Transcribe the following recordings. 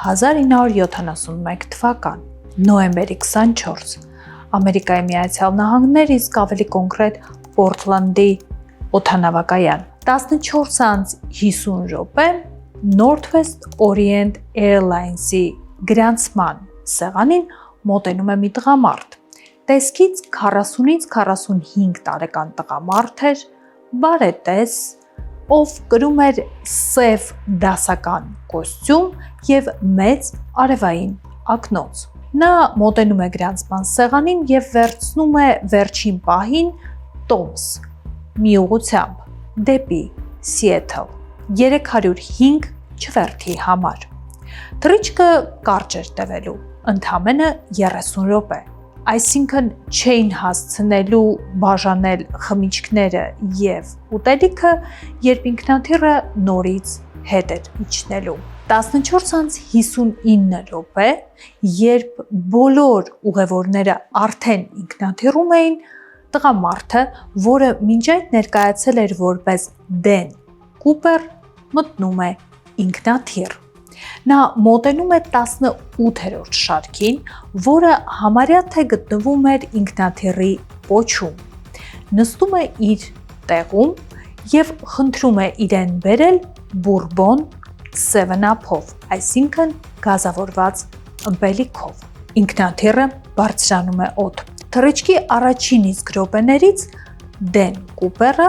1971 թվական, նոյեմբերի 24, Ամերիկայի Միացյալ Նահանգներ, իսկ ավելի կոնկրետ Պորտլանդի օդանավակայան, 14:50 Northwest Orient Airlines-ի գրանցման սեղանին մոտենում է մի տղամարդ։ Տեսքից 40-ից 45 տարեկան տղամարդ էր, բարետես, ով կրում էր սև դասական կոստյում և մեծ արևային ակնոց։ Նա մոտենում է գրանցման սեղանին և վերցնում է վերջին պահին տոմս մի ուղղությամբ դեպի Սիեթլ 305 չվերթի համար։ Թռիչքը կարճ էր տևելու, ընդամենը 30 րոպե, այսինքն չէին հասցնելու բաժանել խմիչքները և ուտելիքը, երբ ինքնաթիռը նորից հետ էր իջնելու։ 14:59 րոպե, երբ բոլոր ուղևորները արդեն ինքնաթիռում էին, տղամարդը, որը մինչ այդ ներկայացել էր որպես Դեն Կուպեր, մտնում է ինքնաթիռ։ Նա մոտենում է 18-րդ շարքին, որը համարյա թե գտնվում էր ինքնաթիռի պոչում, նստում է իր տեղում և խնդրում է իրեն բերել բուրբոն 7up-ով, այսինքն գազավորված ըմպելիքով։ Ինքնաթիռը բարձրանում է օդ։ Թռիչքի առաջին իսկ րոպեներից Դեն Կուպերը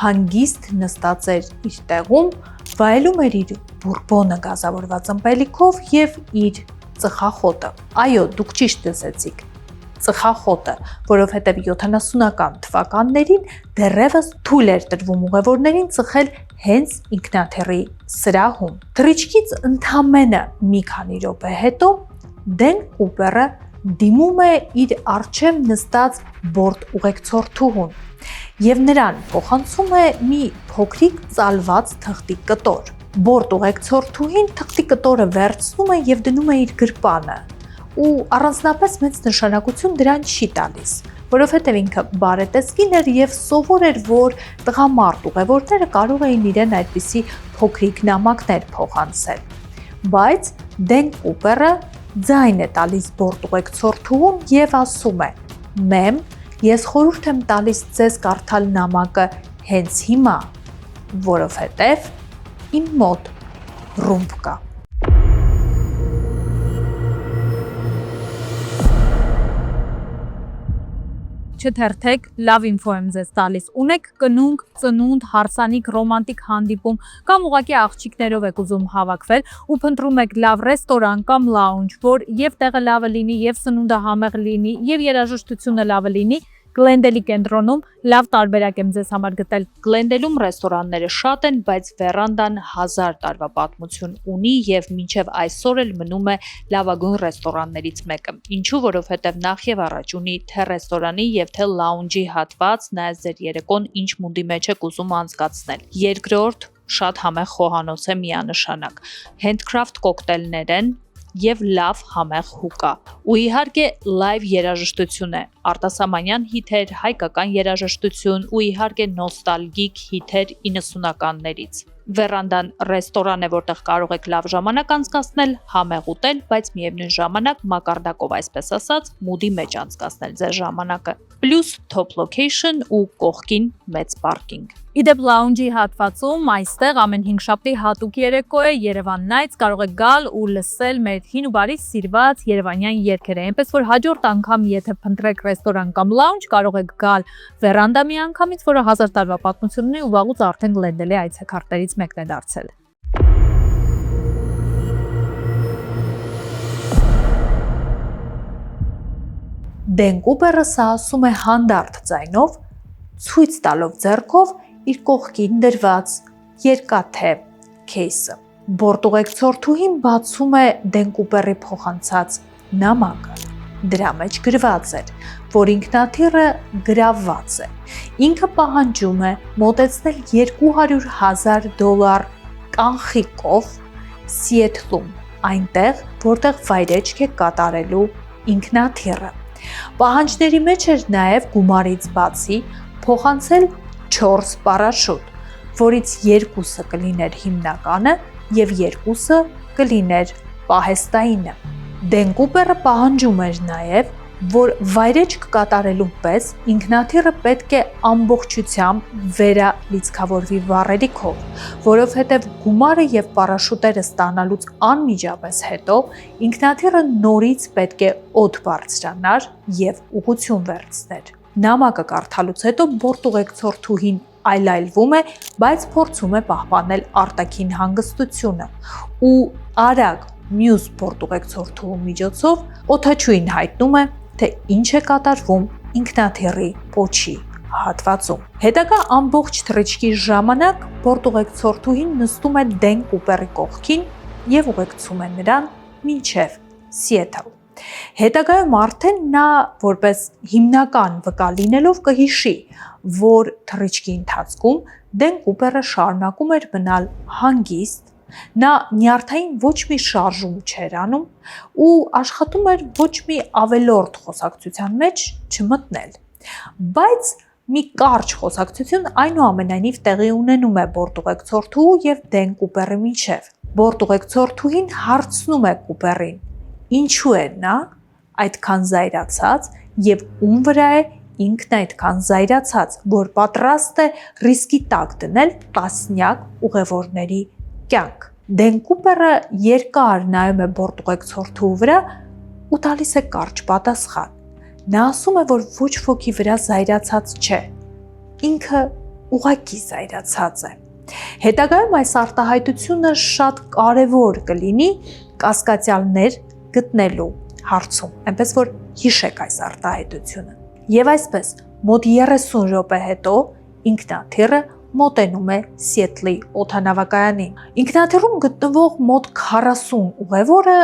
հանգիստ նստած էր իր տեղում, վայելում էր իր բուրբոնը գազավորված ըմպելիքով և իր ծխախոտը։ Այո, դուք ճիշտ լսեցիք, ծխախոտը, որովհետև 70-ական թվականներին դեռևս թույլ էր տրվում ուղևորներին ծխել հենց ինքնաթիռի սրահում։ Թռիչքից ընդամենը մի քանի րոպե հետո Դեն Կուպերը դիմում է իր առջև նստած բորտ ուղեկցորդուհուն և նրան փոխանցում է մի փոքրիկ ծալված թղթի կտոր։ Բորտ ուղեկցորդուհին թղթի կտորը վերցնում է և դնում է իր գրպանը ու առանձնապես մեծ նշանակություն դրան չի տալիս, որովհետև ինքը բարետեսկին էր և սովոր էր, որ տղամարդ ուղևորները կարող էին իրեն այդպիսի փոքրիկ նամակներ փոխանցել։ Բայց Դեն Կուպերը ձայն է տալիս բորտ ուղեկցորդուհուն և ասում է. «Մեմ, ես խորհուրդ եմ տալիս ձեզ կարդալ նամակը հենց հիմա, որովհետև իմ մոտ ռումբ կա»։ Չթերթեք, լավ ինֆո եմ ձեզ տալիս։ Ունեք կնունկ, ծնունդ, հարսանիք, ռոմանտիկ հանդիպում կամ ուղղակի աղջիկներով եք ուզում հավաքվել ու փնտրում եք լավ ռեստորան կամ լաունջ, որ եւ տեղը լավը լինի, եւ սնունդը համեղ լինի, եւ երաժշտությունը լավը լինի, Գլենդելի կենտրոնում լավ տարբերակ եմ ձեզ համար գտել։ Գլենդելում ռեստորանները շատ են, բայց վերանդան 1000 տարվա պատմություն ունի եւ մինչեւ այսօր էլ մնում է լավագույն ռեստորաններից մեկը։ Ինչու, որովհետեւ նախ եւ առաջ ունի թե ռեստորանի եւ թե լաունջի հատված, նայած ձեր երեկոն ինչ մուդի մեջ եք ուզում անցկացնել։ Երկրորդ, շատ համեղ խոհանոց է միանշանակ։ Handcraft կոկտեյլներ են և լավ համեղ հուկա։ Ու իհարկե լայվ երաժշտություն է, արտասահմանյան հիթեր, հայկական երաժշտություն ու իհարկե նոստալգիկ հիթեր 90-ականներից։ Վերանդան ռեստորան է, որտեղ կարող եք լավ ժամանակ անցկացնել, համեղ ուտել, բայց միևնույն ժամանակ մակարդակով, այսպես ասած, մուդի մեջ անցկացնել ձեր ժամանակը։ Պլյուս top location ու կողքին մեծ պարկինգ։ Իդեպ լաունջի հատվածում այստեղ ամեն հինգշաբթի հատուկ երեկո է Երևան Nights, կարող եք գալ ու լսել մեր հին ու բարի սիրված երևանյան երգերը։ Այնպես որ հաջորդ անգամ, եթե փնտրեք ռեստորան կամ լաունջ, կարող եք գալ վերանդա մի անգամից, որը 1000 տարվա պատմություն ունի ու վաղուց արդեն Գլենդելի այցեքարտերից մեկն է դարձել։ Դեն Կուպերը սա ասում է հանդարտ ձայնով, ցույց տալով ձեռքով իր կողքին դրված երկաթե քեյսը։ Բորտ ուղեկցորդուհին բացում է Դեն Կուպերի փոխանցած նամակը։ Դրա մեջ գրված էր, որ ինքնաթիռը գրավված է։ Ինքը պահանջում է մոտեցնել $200,000 կանխիկով Սիեթլում, այնտեղ, որտեղ վայրեջք է կատարելու ինքնաթիռը։ Պահանջների մեջ էր նաև գումարից բացի փոխանցել 4 պարաշուտ, որից 2-ը կլիներ հիմնականը և 2-ը կլիներ պահեստայինը։ Դեն Կուպերը պահանջում էր նաև, որ վայրեջք կատարելու պես ինքնաթիռը պետք է ամբողջությամբ վերալիցքավորվի վառելիքով, որովհետև գումարը եւ պարաշուտերը ստանալուց անմիջապես հետո ինքնաթիռը նորից պետք է օդ բարձրանար եւ ուղղություն վերցներ։ Նամակը կարդալուց հետո բորտուղեկցորդուհին այլայլվում է, բայց փորձում է պահպանել արտաքին հանգստությունը ու արագ մյուս բորտուղեկցորդուհու միջոցով օդաչուին հայտնում է, թե ինչ է կատարվում ինքնաթիռի պոչի հատվածում։ Հետագա ամբողջ թռիչքի ժամանակ բորտուղեկցորդուհին նստում է Դեն Կուպերի կողքին եւ ուղեկցում է նրան մինչեւ Սիեթլ։ Հետագայում արդեն նա որպես հիմնական վկա լինելով կհիշի, որ թռիչքի ընթացքում Դեն Կուպերը շարունակում էր մնալ հանգիստ, նա նյարդային ոչ մի շարժում չէր անում ու աշխատում էր ոչ մի ավելորդ խոսակցության մեջ չմտնել։ Բայց մի կարճ խոսակցություն այնուամենայնիվ տեղի ունենում է բորտուղեկցորդուհու եւ Դեն Կուպերի միջև։ Բորտուղեկցորդուհին հարցնում է Կուպերին. ինչու է նա այդքան զայրացած եւ ում վրա է ինքն այդքան զայրացած, որ պատրաստ է ռիսկի տակ դնել տասնյակ ուղևորների կյանք։ Դեն Կուպերը երկար նայում է բորտուղեկցորդուհու վրա ու տալիս է կարճ պատասխան։ Նա ասում է, որ ոչ ոքի վրա զայրացած չէ, ինքը ուղղակի զայրացած է։ Հետագայում այս արտահայտությունը շատ կարևոր կլինի կասկածյալներ գտնելու հարցում, այնպես որ հիշեք այս արտահայտությունը։ Եվ այսպես, մոտ 30 րոպե հետո ինքնաթիռը մոտենում է Սիեթլի օդանավակայանին։ Ինքնաթիռում գտնվող մոտ 40 ուղևորը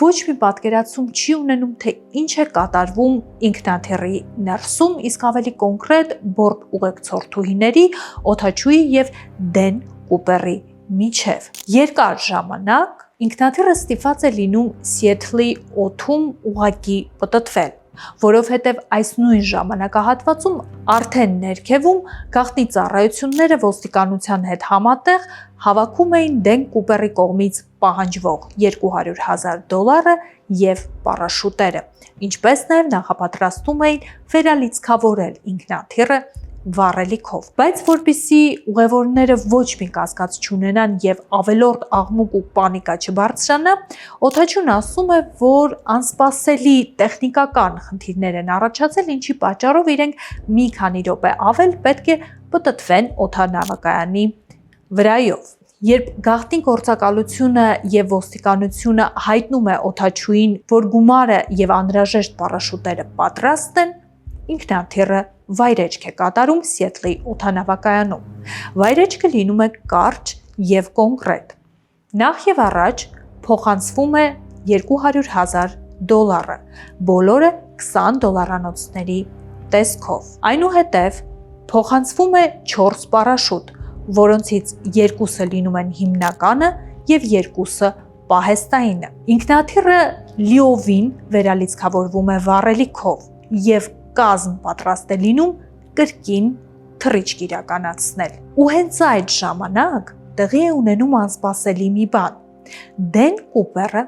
ոչ մի պատկերացում չի ունենում, թե ինչ է կատարվում ինքնաթիռի ներսում, իսկ ավելի կոնկրետ բորտ ուղեկցորդուհիների, օդաչուի եւ Դեն Կուպերի միջև։ Երկար ժամանակ ինքնաթիռը ստիպված է լինում Սիեթլի օդում ուղղակի պտտվել, որովհետև այս նույն ժամանակահատվածում արդեն ներքևում գաղտնի ծառայությունները ոստիկանության հետ համատեղ հավաքում էին Դեն Կուպերի կողմից պահանջվող $200,000 եւ պարաշուտերը, ինչպես նաև նախապատրաստում էին վերալիցքավորել ինքնաթիռը վառելիքով, բայց որպեսզի ուղևորները ոչ մի կասկած չունենան եւ ավելորդ աղմուկ ու պանիկա չբարձրանա, օդաչուն ասում է, որ անսպասելի տեխնիկական խնդիրներ են առաջացել, ինչի պատճառով իրենք մի քանի րոպե ավել պետք է պտտվեն օդանավակայանի վրայով։ Երբ գաղտնի գործակալությունը եւ ոստիկանությունը հայտնում է օդաչուին, որ գումարը եւ անհրաժեշտ պարաշուտերը պատրաստ են, ինքնաթիռը վայրեջք է կատարում Սիեթլի օդանավակայանում։ Վայրեջքը լինում է կարճ եւ կոնկրետ։ Նախ եւ առաջ փոխանցվում է $200,000, բոլորը $20 տեսքով։ Այնուհետև փոխանցվում է 4 պարաշուտ, որոնցից 2-ը լինում են հիմնականը եւ 2-ը պահեստայինը։ Ինքնաթիռը լիովին վերալիցքավորվում է վառելիքով եւ կազմ պատրաստ է լինում կրկին թռիչք իրականացնել։ Ու հենց այդ ժամանակ տեղի է ունենում անսպասելի մի բան։ Դեն Կուպերը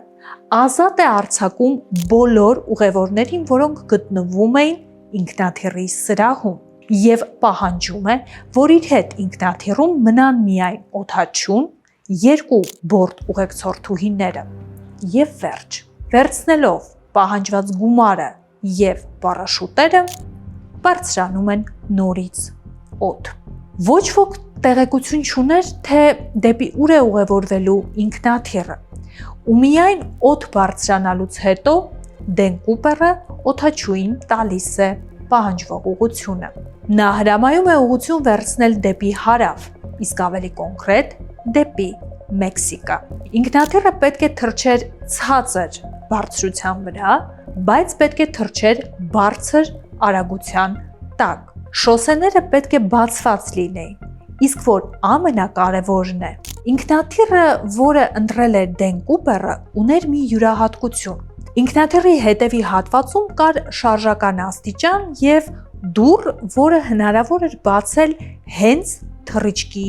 ազատ է արձակում բոլոր ուղևորներին, որոնք գտնվում էին ինքնաթիռի սրահում եւ պահանջում է, որ իր հետ ինքնաթիռում մնան միայն օդաչուն, 2 բորտ ուղեկցորդուհիները եւ վերջ։ Վերցնելով պահանջված գումարը եւ պարաշուտերը բարձրանում են նորից օդ։ Ոչ ոք տեղեկություն չուներ, թե դեպի ուր է ուղևորվելու ինքնաթիռը, ու միայն օդ բարձրանալուց հետո Դեն Կուպերը օդաչուին տալիս է պահանջվող ուղղությունը։ Նա հրամայում է ուղղություն վերցնել դեպի հարավ, իսկ ավելի կոնկրետ դեպի Մեքսիկա։ Ինքնաթիռը պետք է թռչեր ցածր բարձրության վրա, բայց պետք է թռչեր բարձր արագության տակ։ Շոսեները պետք է բացված լինեին, իսկ որ ամենակարևորն է, ինքնաթիռը, որը ընտրել էր Դեն Կուպերը, ուներ մի յուրահատկություն։ Ինքնաթիռի հետևի հատվածում կար շարժական աստիճան եւ դուռ, որը հնարավոր էր բացել հենց թռիչքի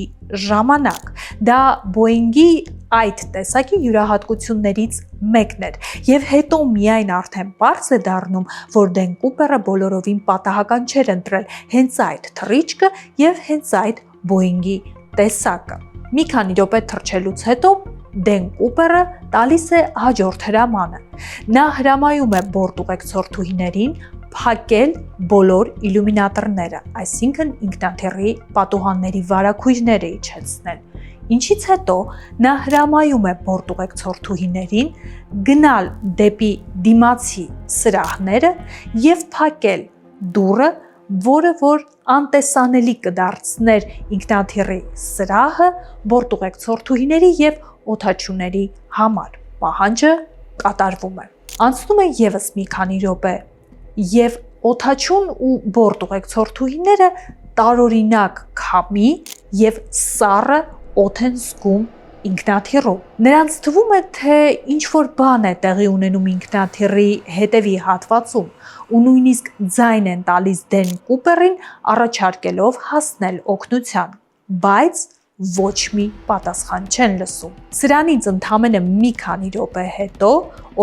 ժամանակ։ Դա Boeing-ի այդ տեսակի յուրահատկություններից մեկն էր, եւ հետո միայն արդեն պարզ է դառնում, որ Դեն Կուպերը բոլորովին պատահական չէր ընտրել հենց այդ թռիչքը եւ հենց այդ Boeing-ի տեսակը։ Մի քանի րոպե թռչելուց հետո Դեն Կուպերը տալիս է հաջորդ հրամանը։ Նա հրամայում է բորտուղեկցորդուհիներին փակել բոլոր իլյումինատորները, այսինքն ինքնաթիռի պատուհանների վարագույրները իջեցնել։ Ինչից հետո նա հրամայում է բորտուղեկցորդուհիներին գնալ դեպի դիմացի սրահները եւ փակել դուռը, որը որ անտեսանելի կդարձներ ինքնաթիռի սրահը բորտուղեկցորդուհիների եւ օդաչուների համար։ Պահանջը կատարվում է։ Անցնում է եւս մի քանի րոպե եւ օդաչուն ու բորտուղեկցորդուհիները տարօրինակ քամի եւ սառը օդ են զգում ինքնաթիռում։ Նրանց թվում է, թե ինչ-որ բան է տեղի ունենում ինքնաթիռի հետևի հատվածում ու նույնիսկ ձայն են տալիս Դեն Կուպերին, առաջարկելով հասնել օգնության, բայց ոչ մի պատասխան չեն լսում։ Սրանից ընդամենը մի քանի րոպե հետո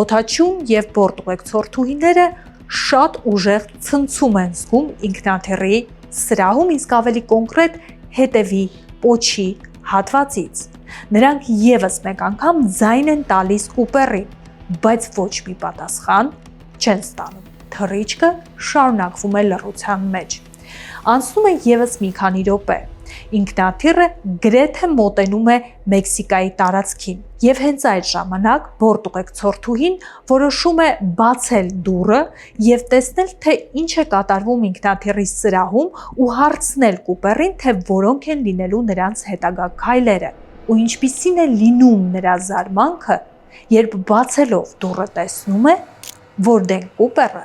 օդաչուն եւ բորտուղեկցորդուհիները շատ ուժեղ ցնցում են զգում ինքնաթիռի սրահում, իսկ ավելի կոնկրետ հետևի պոչի հատվածից։ Նրանք եւս մեկ անգամ ձայն են տալիս Կուպերին, բայց ոչ մի պատասխան չեն ստանում։ Թռիչքը շարունակվում է լռության մեջ։ Անցնում է եւս մի քանի րոպե։ Ինքնաթիռը գրեթե մոտենում է Մեքսիկայի տարածքին, եւ հենց այդ ժամանակ բորտուղեկցորդուհին որոշում է բացել դուռը եւ տեսնել, թե ինչ է կատարվում ինքնաթիռի սրահում ու հարցնել Կուպերին, թե որոնք են լինելու նրանց հետագա քայլերը։ Ու ինչպիսին է լինում նրա զարմանքը, երբ բացելով դուռը տեսնում է, որ Դեն Կուպերը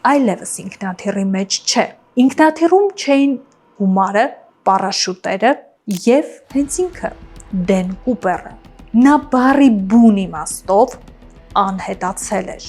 այլևս ինքնաթիռի մեջ չէ։ Ինքնաթիռում չէին գումարը, պարաշուտերը եւ հենց ինքը Դեն Կուպերը։ Նա բառի բուն իմաստով անհետացել էր։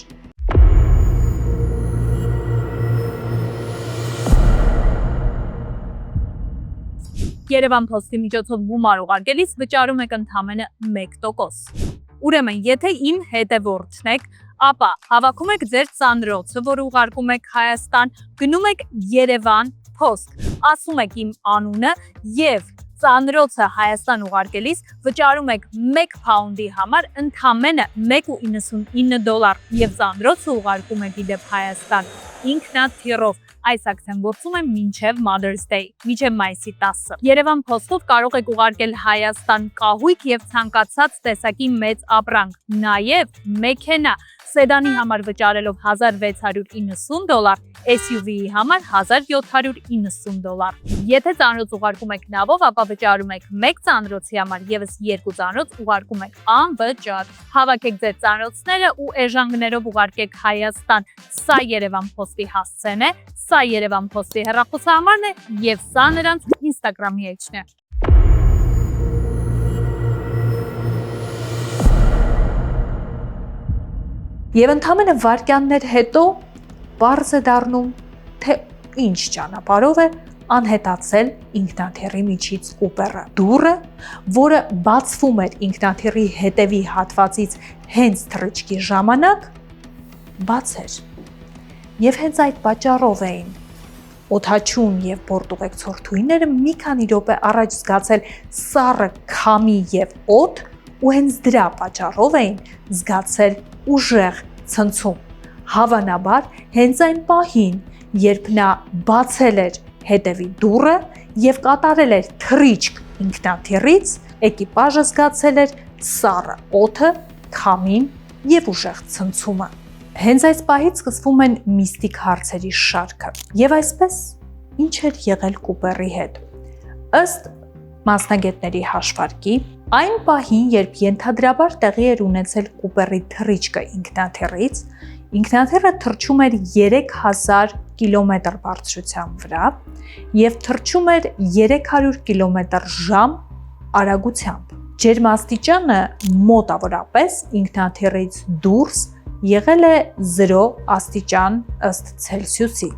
Երևան Post-ի միջոցով գումար ուղարկելիս վճարում եք ընդամենը 1%։ Ուրեմն, եթե իմ հետևորդն եք, ապա հավաքում եք ձեր ծանրոցը, որ ուղարկում եք Հայաստան, գնում եք Երևան Post, ասում եք իմ անունը եւ ծանրոցը Հայաստան ուղարկելիս վճարում եք 1 փաունդի համար ընդամենը $1.99 եւ ծանրոցը ուղարկում եք իդեպ Հայաստան ինքնաթիռով։ Այս ակցիան գործում է մինչև Mother's Day, մինչև մայիսի 10-ը։ Երևան Post-ով կարող եք ուղարկել Հայաստան կահույք եւ ցանկացած տեսակի մեծ ապրանք, նաեւ մեքենա, սեդանի համար վճարելով $1690, SUV-ի համար $1790։ Եթե ծանրոց ուղարկում եք նավով, ապա վճարում եք 1 ծանրոցի համար եւս 2 ծանրոց ուղարկում եք անվճար։ Հավաքեք ձեր ծանրոցները ու էժանգներով ուղարկեք Հայաստան։ Սա Երևան Post-ի հասցեն է, սա Երևան Post-ի հեռախոսահամարն է եւ սա նրանց Instagram-ի էջն է։ Եվ ընդամենը վայրկյաններ հետո պարզ է դառնում, թե ինչ ճանապարհով է անհետացել ինքնաթիռի միջից Կուպերը։ Դուռը, որը բացվում էր ինքնաթիռի հետևի հատվածից հենց թռիչքի ժամանակ, բաց էր։ Եվ հենց այդ պատճառով էին օդաչուն եւ բորտուղեկցորդուհիները մի քանի րոպե առաջ զգացել սառը քամի եւ օդ ու հենց դրա պատճառով էին զգացել ուժեղ ցնցում։ Հավանաբար հենց այն պահին, երբ նա բացել էր հետևի դուռը եւ կատարել էր թռիչք ինքնաթիռից, էկիպաժը զգացել էր սառը օդը, քամին եւ ուժեղ ցնցումը։ Հենց այս պահից սկսվում են միստիկ հարցերի շարքը։ Եվ այսպես, ինչ էր եղել Կուպերի հետ։ Ըստ մասնագետների հաշվարկի, այն պահին, երբ ենթադրաբար տեղի էր ունեցել Կուպերի թռիչքը ինքնաթիռից, ինքնաթիռը թռչում էր 3000 կիլոմետր բարձրության վրա եւ թռչում էր 300 կմ/ժ արագությամբ։ Ջերմաստիճանը մոտավորապես ինքնաթիռից դուրս եղել է 0 աստիճան ըստ Ցելսիուսի։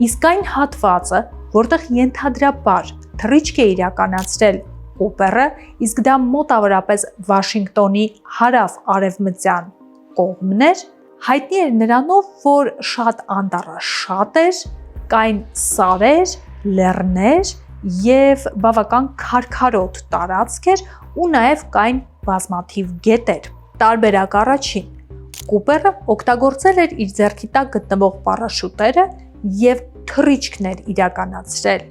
Իսկ այն հատվածը, որտեղ ենթադրաբար թռիչք է իրականացրել Կուպերը, իսկ դա մոտավորապես Վաշինգտոնի հարավ-արևմտյան կողմն էր, հայտնի էր նրանով, որ շատ անտառաշատ էր, կային սարեր, լեռներ եւ բավական քարքարոտ տարածք էր ու նաեւ կային բազմաթիվ գետեր։ Տարբերակ առաջին, Կուպերը օգտագործել էր իր ձեռքի տակ գտնվող պարաշուտերը եւ թռիչքներ իրականացրել,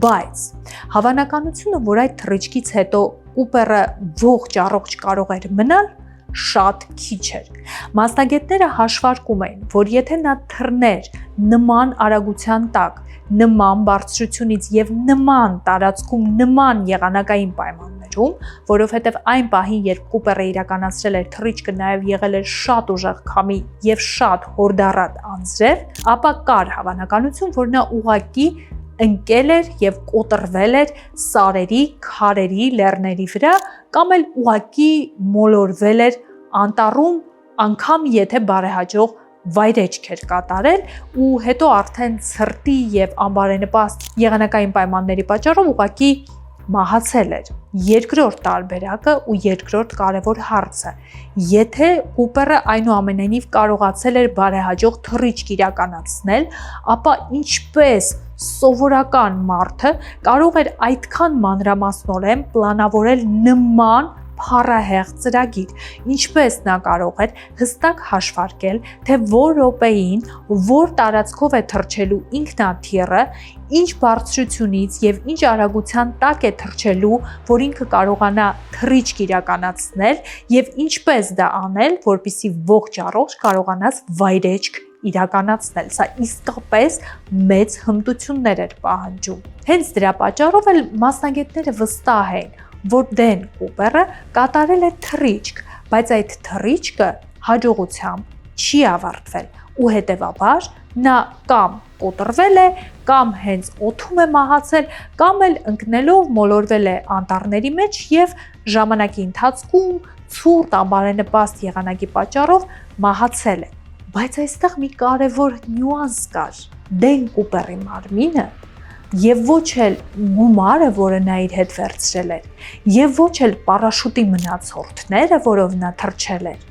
բայց հավանականությունը, որ այդ թռիչքից հետո Կուպերը ողջ առողջ կարող էր մնալ, շատ քիչ էր։ Մասնագետները հաշվարկում էին, որ եթե նա թռներ նման արագության տակ, նման բարձրությունից եւ նման տարածքում, նման եղանակային պայմաններում, որովհետեւ այն պահին, երբ Կուպերը իրականացրել էր թռիչքը, նաեւ եղել էր շատ ուժեղ քամի եւ շատ հորդառատ անձրև, ապա կար հավանականություն, որ նա ուղղակի ընկել էր եւ կոտրվել էր սարերի, քարերի, լեռների վրա կամ էլ ուղղակի մոլորվել էր անտառում, անգամ եթե բարեհաջող վայրեջք էր կատարել ու հետո արդեն ցրտի եւ անբարենպաստ եղանակային պայմանների պատճառով ուղղակի մահացել էր։ Երկրորդ տարբերակը ու երկրորդ կարևոր հարցը, եթե Կուպերը այնուամենայնիվ կարողացել էր բարեհաջող թռիչք իրականացնել, ապա ինչպես սովորական մարդը կարող էր այդքան մանրամասնորեն պլանավորել նման փառահեղ ծրագիր, ինչպես նա կարող էր հստակ հաշվարկել, թե որ րոպեին, որ տարածքով է թռչելու ինքնաթիռը, ինչ բարձրությունից եւ ինչ արագության տակ է թռչելու, որ ինքը կարողանա թռիչք իրականացնել եւ ինչպես դա անել, որպեսզի ողջ առողջ կարողանաս վայրեջք իրականացնել։ Սա իսկապես մեծ հմտություններ էր պահանջում։ Հենց դրա պատճառով էլ մասնագետները վստահ են, որ Դեն Կուպերը կատարել է թռիչք, բայց այդ թռիչքը հաջողությամբ չի ավարտվել ու հետևաբար նա կամ կոտրվել է, կամ հենց օդում է մահացել, կամ էլ ընկնելով մոլորվել է անտառների մեջ եւ ժամանակի ընթացքում ցուրտ անբարենպաստ եղանակի պատճառով մահացել է։ Բայց այստեղ մի կարևոր նյուանս կար։ Դեն Կուպերի մարմինը եւ ոչ էլ գումարը, որը նա իր հետ վերցրել էր, եւ ոչ էլ պարաշուտի մնացորդները, որով նա թռչել էր,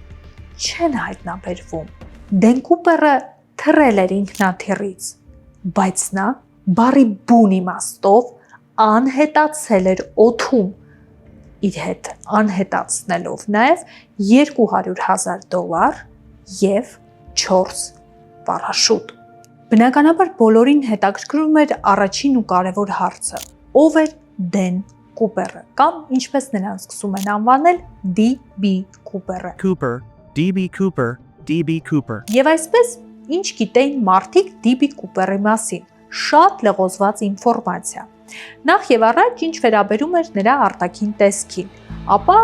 չեն հայտնաբերվում։ Դեն Կուպերը թռել էր ինքնաթիռից, բայց նա բարի բուն իմաստով անհետացել էր օդում, իր հետ անհետացնելով նաեւ $200,000 եւ 4 պարաշուտ։ Բնականաբար բոլորին հետաքրքրում էր առաջին ու կարևոր հարցը. ով էր Դեն Կուպերը, կամ ինչպես նրան սկսում են անվանել D.B. Կուպերը։ Cooper, D.B. Cooper, D.B. Cooper. Եվ այսպես, ինչ գիտեին մարդիկ D.B. Կուպերի մասին, շատ լղոզված ինֆորմացիա։ Նախ եւ առաջ, ինչ վերաբերում էր նրա արտաքին տեսքին, ապա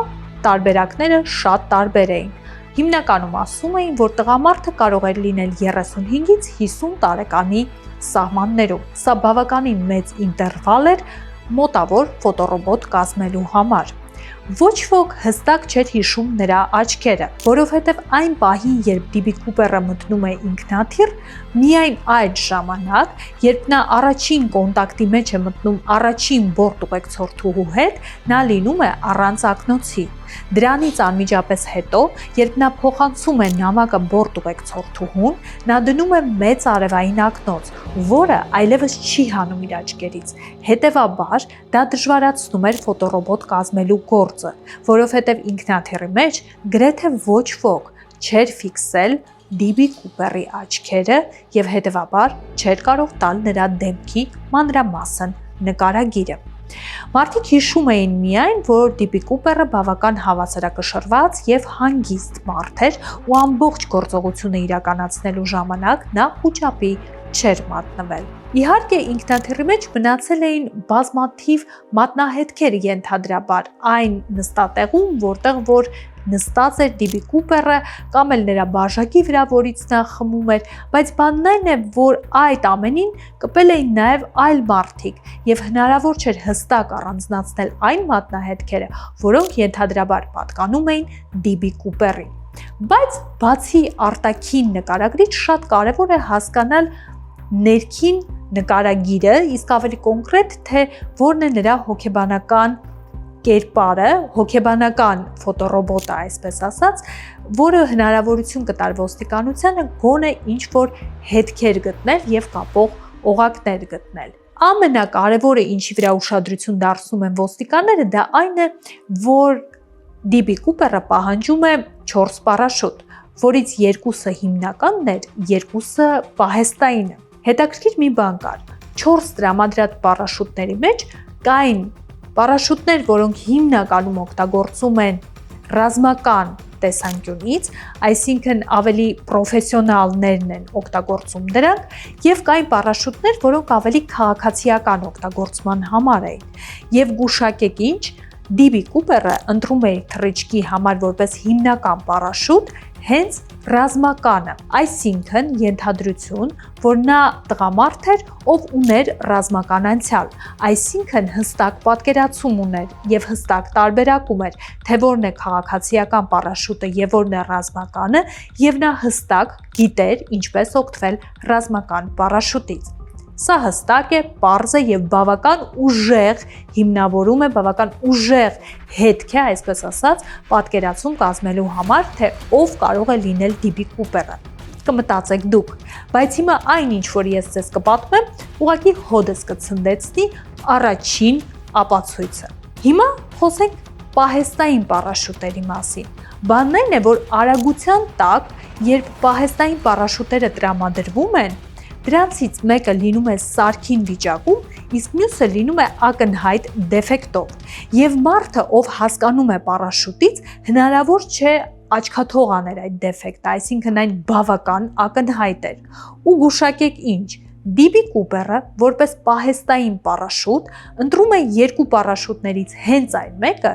տարբերակները շատ տարբեր էին։ Հիմնականում ասում էին, որ տղամարդը կարող էր լինել 35-ից 50 տարեկանի սահմաններում։ Սա բավականին մեծ ինտերվալ էր մոտավոր ֆոտոռոբոտ կազմելու համար։ Ոչ ոք հստակ չէր հիշում նրա աչքերը, որովհետև այն պահին, երբ D.B. Կուպերը մտնում է ինքնաթիռ, միայն այդ ժամանակ, երբ նա առաջին կոնտակտի մեջ է մտնում առաջին բորտ ուղեկցորդուհու հետ, նա լինում է առանց ակնոցի։ Դրանից անմիջապես հետո, երբ նա փոխանցում է նամակը բորտ ուղեկցորդուհուն, նա դնում է մեծ արևային ակնոց, որը այլևս չի հանում իր աչքերից։ Հետևաբար, դա դժվարացնում էր ֆոտոռոբոտ կազմելու գործը, որովհետև ինքնաթիռի մեջ գրեթե ոչ ոք չէր ֆիքսել D.B. Կուպերի աչքերը եւ հետևաբար չէր կարող տալ նրա դեմքի մանրամասն նկարագիրը։ Մարդիկ հիշում էին միայն, որ D.B. Կուպերը բավական հավասարակշռված եւ հանգիստ մարդ էր ու ամբողջ գործողությունը իրականացնելու ժամանակ նա խոճապի չէր մատնվել։ Իհարկե ինքնաթիռի մեջ մնացել էին բազմաթիվ մատնահետքեր ենթադրաբար այն նստատեղում, որտեղ որ նստած էր D.B. Կուպերը կամ էլ նրա բաժակի վրա, որից նա խմում էր, բայց բանն այն է, որ այդ ամենին կպել էին նաև այլ մարդիկ եւ հնարավոր չէր հստակ առանձնացնել այն մատնահետքերը, որոնք ենթադրաբար պատկանում էին D.B. Կուպերին։ Բայց բացի արտաքին նկարագրից շատ կարևոր է հասկանալ ներքին նկարագիրը, իսկ ավելի կոնկրետ թե որն է նրա հոգեբանական կերպարը, հոգեբանական ֆոտոռոբոտը, այսպես ասած, որը հնարավորություն կտար ոստիկանությանը գոնե ինչ-որ հետքեր գտնել եւ կապող օղակներ գտնել։ Ամենակարևորը, ինչի վրա ուշադրություն դարձնում են ոստիկանները, դա այն է, որ DB Cooper-ը պահանջում է 4 պարաշուտ, որից 2-ը հիմնականն էր, 2-ը պահեստային։ Հետաքրքիր մի բան կար։ 4 տրամադրած պարաշուտների մեջ կային պարաշուտներ, որոնք հիմնականում օգտագործում են ռազմական տեսանկյունից, այսինքն ավելի պրոֆեսիոնալներն են օգտագործում դրանք, եւ կային պարաշուտներ, որոնք ավելի քաղաքացիական օգտագործման համար էին։ Եվ գուշակեք ինչ, DB Cooper-ը ընտրում է թռիչքի համար որպես հիմնական պարաշուտ հենց ռազմականը, այսինքն ենթադրություն, որ նա տղամարդ էր, ով ուներ ռազմական անցյալ, այսինքն հստակ պատկերացում ուներ եւ հստակ տարբերակում էր, թե որն է քաղաքացիական պարաշուտը եւ որն է ռազմականը, եւ նա հստակ գիտեր ինչպես օգտվել ռազմական պարաշուտից։ Սա հստակ է, պարզ է եւ բավական ուժեղ հիմնավորում է, բավական ուժեղ հետք է, այսպես ասած, պատկերացում կազմելու համար, թե ով կարող է լինել DB Cooper-ը։ Կմտածեք դուք, բայց հիմա այն ինչ որ ես ձեզ կպատմեմ, ուղղակի հոդս կցնդեցնի առաջին ապացույցը։ Հիմա խոսենք պահեստային պարաշուտերի մասին։ Բանն այն է, որ արագության տակ, երբ պահեստային պարաշուտերը տրամադրվում են, դրանցից մեկը լինում է սարքին վիճակում, իսկ մյուսը լինում է ակնհայտ դեֆեկտով։ Եվ մարդը, ով հասկանում է պարաշուտից, հնարավոր չէ աչքաթող աներ այդ դեֆեկտը, այսինքն այն բավական ակնհայտ էր։ Ու գուշակեք ինչ, DB Cooper-ը որպես պահեստային պարաշուտ ընտրում է 2 պարաշուտներից հենց այն մեկը,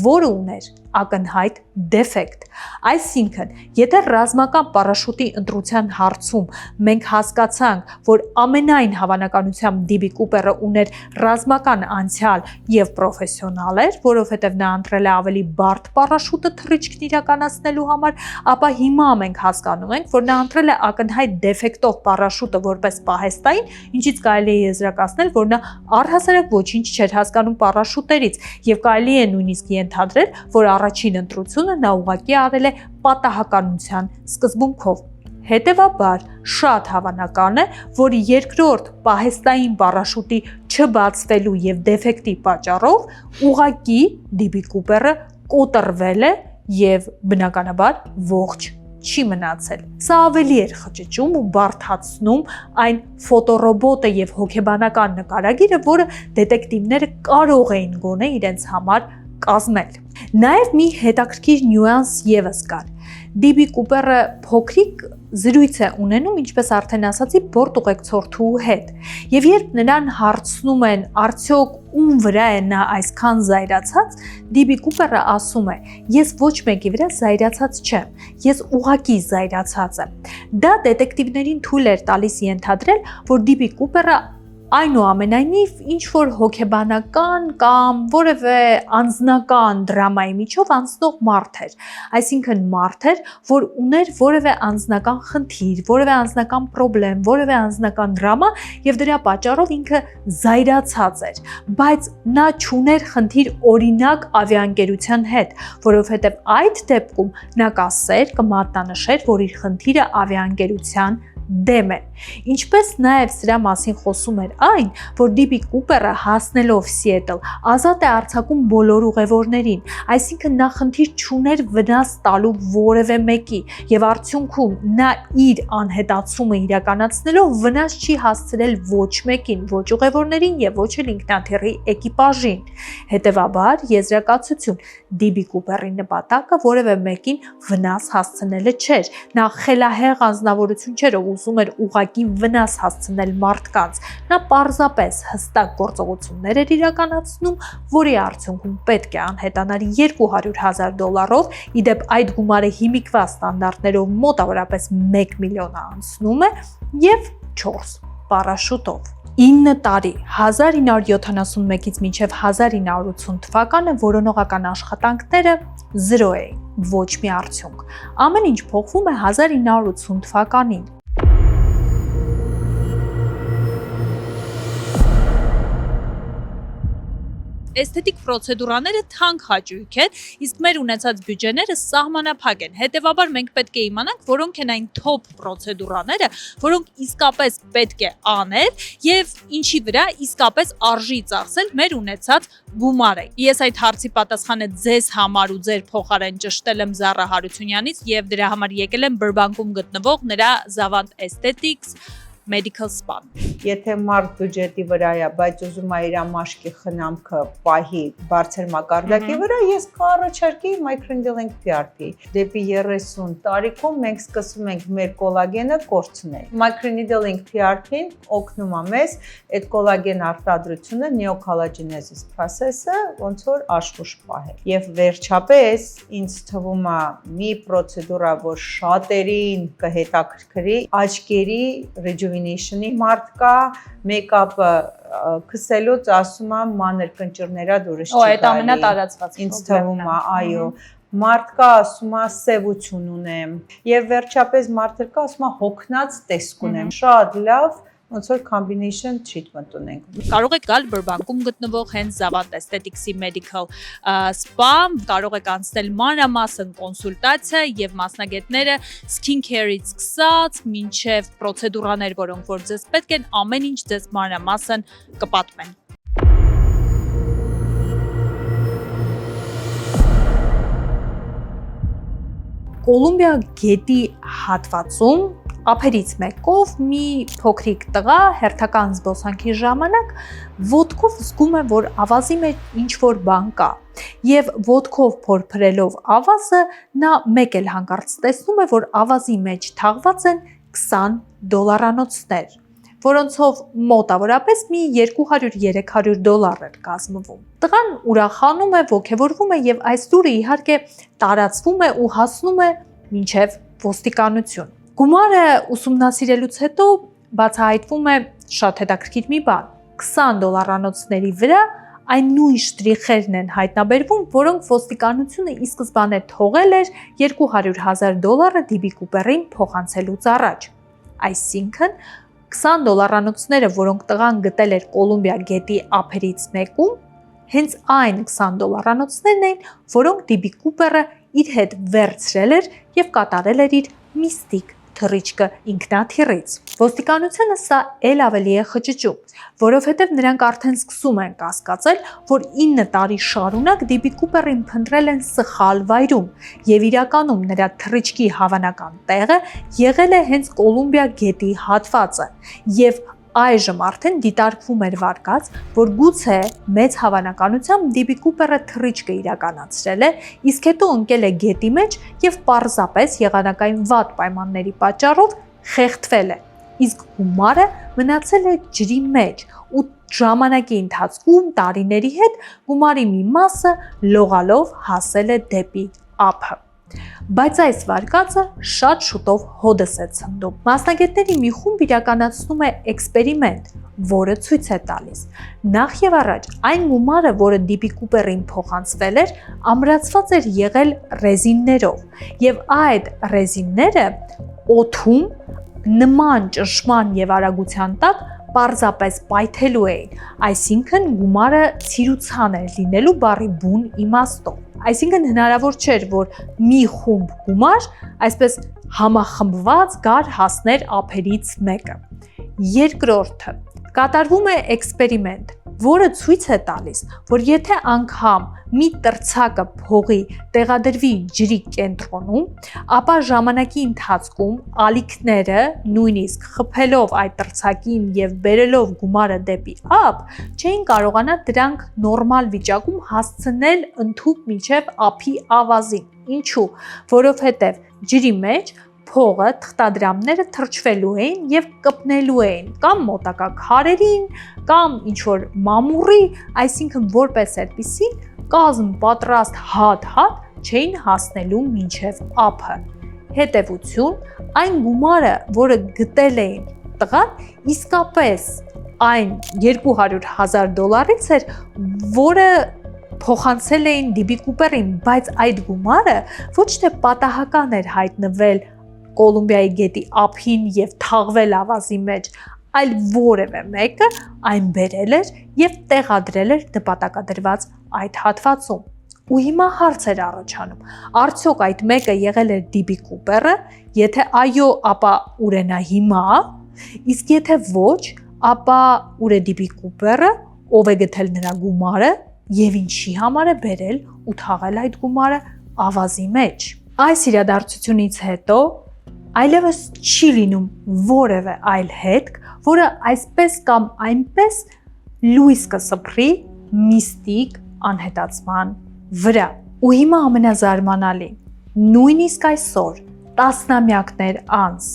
որը ուներ ակնհայտ դեֆեկտ։ Այսինքն, եթե ռազմական պարաշուտի ընտրության հարցում մենք հասկացանք, որ ամենայն հավանականությամբ DB Cooper-ը ուներ ռազմական անցյալ եւ պրոֆեսիոնալ էր, որովհետեւ նա ընտրել է ավելի բարդ պարաշուտը թռիչքն իրականացնելու համար, ապա հիմա մենք հասկանում ենք, որ նա ընտրել է ակնհայտ դեֆեկտով պարաշուտը որպես պահեստային, ինչից կարելի է եզրակացնել, որ նա առհասարակ ոչինչ չէր հասկանում պարաշուտերից եւ կարելի է նույնիսկ ենթադրել, որ առաջին ընտրությունը նա ուղղակի արել է պատահականության սկզբունքով։ Հետևաբար, շատ հավանական է, որ երկրորդ պահեստային պարաշուտի չբացվելու եւ դեֆեկտի պատճառով ուղղակի DB Cooper-ը կոտրվել է եւ բնականաբար ողջ չի մնացել։ Սա ավելի էր խճճում ու բարդացնում այն ֆոտոռոբոտը եւ հոգեբանական նկարագիրը, որը դետեկտիվները կարող էին գոնե իրենց համար կազմել։ Նաև մի հետաքրքիր նյուանս եւս կար։ DB Cooper-ը փոքրիկ զրույց է ունենում, ինչպես արդեն ասացի, բորտուղեկցորդու հետ։ Եվ երբ նրան հարցնում են, արդյոք ում վրա է նա այսքան զայրացած, DB Cooper-ը ասում է. ես ոչ մեկի վրա զայրացած չեմ, ես ուղղակի զայրացած եմ։ Դա դետեկտիվներին թույլ էր տալիս ենթադրել, որ DB Cooper-ը այնուամենայնիվ ինչ որ հոգեբանական կամ որևէ անձնական դրամայի միջով անցնող մարդ էր, այսինքն մարդ էր, որ ուներ որևէ անձնական խնդիր, որևէ անձնական խնդրեմ, որևէ անձնական դրամա եւ դրա պատճառով ինքը զայրացած էր, բայց նա չուներ խնդիր օրինակ ավիաընկերության հետ, որովհետեւ այդ դեպքում նա կասեր, կմատնանշեր, որ իր խնդիրը ավիաընկերության դեմ է։ Ինչպես նաև սրա մասին խոսում էր այն, որ DB Cooper-ը հասնելով Սիետլ ազատ է արձակում բոլոր ուղևորներին, այսինքն նա խնդիր չուներ վնաս տալու որևէ մեկի եւ արդյունքում նա իր անհետացումը իրականացնելով վնաս չի հասցրել ոչ մեկին, ոչ ուղևորներին եւ ոչ էլ ինքնաթիռի էկիպաժին։ Հետևաբար եզրակացություն DB Cooper-ի նպատակը որևէ մեկին վնաս հասցնելը չէր։ Նա խելահեղ անձնավորություն չէր, ուզում էր ուղղակի վնաս հասցնել մարդկանց։ Նա պարզապես հստակ գործողություններ էր իրականացնում, որի արդյունքում պետք է անհետանար $200,000, իդեպ այդ գումարը հիմիկվա ստանդարտներով մոտավորապես 1 միլիոն անցնում է եւ 4 պարաշուտով։ 9 տարի 1971-ից մինչև 1980 թվականը որոնողական աշխատանքները 0 էին, ոչ մի արդյունք։ Ամեն ինչ փոխվում է 1980 թվականին։ էսթետիկ պրոցեդուրաները թանկ հաճույք են, իսկ մեր ունեցած բյուջեները սահմանափակ են։ Հետևաբար մենք պետք է իմանանք, որոնք են այն top պրոցեդուրաները, որոնք իսկապես պետք է անել եւ ինչի վրա իսկապես արժի ծախսել մեր ունեցած գումարը։ Ես այդ հարցի պատասխանը ձեզ համար ու ձեր փոխարեն ճշտել եմ Զառա Հարությունյանից եւ դրա համար եկել եմ Բրբանկում գտնվող նրա Zavant Aesthetics Medical Spa. Եթե մարդ բյուջետի վրա է, բայց ուզում է իր մաշկի խնամքը պահի բարձր մակարդակի վրա, ես կառաջարկեի microneedling PRP։ Դեպի 30 տարիքում մենք սկսում ենք մեր կոլագենը կորցնել։ Microneedling PRP-ն օգնում է մեզ այդ կոլագեն արտադրությունը neocollagenesis process-ը ոնց որ աշխուժ պահել։ Եվ վերջապես ինձ թվում է մի պրոցեդուրա, որ շատերին կհետաքրքրի, աչքերի rejuvenation-ի մարդ կա, մեյքափը քսելուց ասում եմ մանր կնճիռներա դուրս չի գալի։ Այդ ամենատարածված ինձ թվում է, այո։ Մարդ կա ասում է սևություն ունեմ, եւ վերջապես մարդը կա ասում է հոգնած տեսք ունեմ։ Շատ լավ ոնց որ combination treatment ունենք։ Կարող եք գալ Բրբանկում գտնվող հենց Zavant Aesthetics-ի Medical Spa, կարող եք անցնել մանրամասն կոնսուլտացիա եւ մասնագետները skin care-ից սկսած մինչեւ պրոցեդուրաներ, որոնք որ ձեզ պետք են, ամեն ինչ ձեզ մանրամասն կպատմեն։ Կոլումբիա գետի հատվածում ափերից մեկով մի փոքրիկ տղա հերթական զբոսանքի ժամանակ ոտքով զգում է, որ ավազի մեջ ինչ-որ բան կա։ Եվ ոտքով փորփրելով ավազը նա մեկ էլ հանկարծ տեսնում է, որ ավազի մեջ թաղված են $20 որոնցով մոտավորապես մի $200-300 էր կազմվում։ Տղան ուրախանում է, ոգևորվում է եւ այս լուրը իհարկե տարածվում է ու հասնում է մինչեւ ոստիկանություն։ Գումարը ուսումնասիրելուց հետո բացահայտվում է շատ հետաքրքիր մի բան։ $20 վրա այն նույն շտրիխերն են հայտնաբերվում, որոնք ոստիկանությունը ի սկզբանե թողել էր $200,000 DB Cooper-ին փոխանցելուց առաջ։ Այսինքն $20-ները, որոնք տղան գտել էր Կոլումբիա գետի ափերից մեկում, հենց այն $20-ներն էին, որոնք DB Cooper-ը իր հետ վերցրել էր եւ կատարել էր իր միստիկ թռիչքը ինքնաթիռից։ Ոստիկանությունը սա էլ ավելի է խճճում, որովհետև նրանք արդեն սկսում են կասկածել, որ 9 տարի շարունակ DB Cooper-ին փնտրել են սխալ վայրում եւ իրականում նրա թռիչքի հավանական տեղը եղել է հենց Կոլումբիա գետի հատվածը եւ այժմ արդեն դիտարկվում էր վարկած, որ գուցե մեծ հավանականությամբ DB Cooper-ը թռիչքը իրականացրել է, իսկ հետո ընկել է գետի մեջ եւ պարզապես եղանակային վատ պայմանների պատճառով խեղդվել է։ Իսկ գումարը մնացել է ջրի մեջ ու ժամանակի ընթացքում տարիների հետ գումարի մի մասը լողալով հասել է դեպի ափը։ Բայց այս վարկածը շատ շուտով հոդս է ցնդում։ Մասնագետների մի խումբ իրականացնում է էքսպերիմենտ, որը ցույց է տալիս. նախ եւ առաջ այն գումարը, որը DB Cooper-ին փոխանցվել էր, ամրացված էր եղել ռեզիններով, եւ այդ ռեզինները օդում նման ճնշման եւ արագության տակ պարզապես պայթելու էին, այսինքն գումարը ցիրուցան էր լինելու բառի բուն իմաստով։ Այսինքն հնարավոր չէր, որ մի խումբ գումար այսպես համախմբված գար հասներ ափերից մեկը։ Երկրորդը կատարվում է էքսպերիմենտ, որը ցույց է տալիս, որ եթե անգամ մի տրցակը փողի տեղադրվի ջրի կենտրոնում, ապա ժամանակի ընթացքում ալիքները նույնիսկ խփելով այդ տրցակին եւ բերելով գումարը դեպի ափ, չէին կարողանա դրանք նորմալ վիճակում հասցնել ընդհուպ մինչև ափի ավազին։ Ինչու՞, որովհետեւ ջրի մեջ փողը, թղթադրամները թրջվելու էին եւ կպնելու էին կամ մոտակա քարերին, կամ ինչ-որ մամուռի, այսինքն որպես այդպիսի կազմ պատրաստ հատ-հատ չէին հասնելու մինչև ափը։ Հետևություն, այն գումարը, որը գտել էին տղան, իսկապես այն $200,000-ից էր, որը փոխանցել էին DB Cooper-ին, բայց այդ գումարը ոչ թե պատահական էր հայտնվել Կոլումբիայի գետի ափին եւ թաղվել ավազի մեջ, այլ որևէ մեկը այն բերել էր եւ տեղադրել էր նպատակադրված այդ հատվածում։ Ու հիմա հարց էր առաջանում. արդյոք այդ մեկը եղել էր DB Cooper-ը, եթե այո, ապա ուր է նա հիմա, իսկ եթե ոչ, ապա ուր է DB Cooper-ը, ով է գտել նրա գումարը եւ ինչի համար է բերել ու թաղել այդ գումարը ավազի մեջ։ Այս իրադարձությունից հետո այլևս չի լինում որևէ այլ հետք, որը այսպես կամ այնպես լույս կսփռի միստիկ անհետացման վրա։ Ու հիմա ամենազարմանալին, նույնիսկ այսօր, տասնամյակներ անց,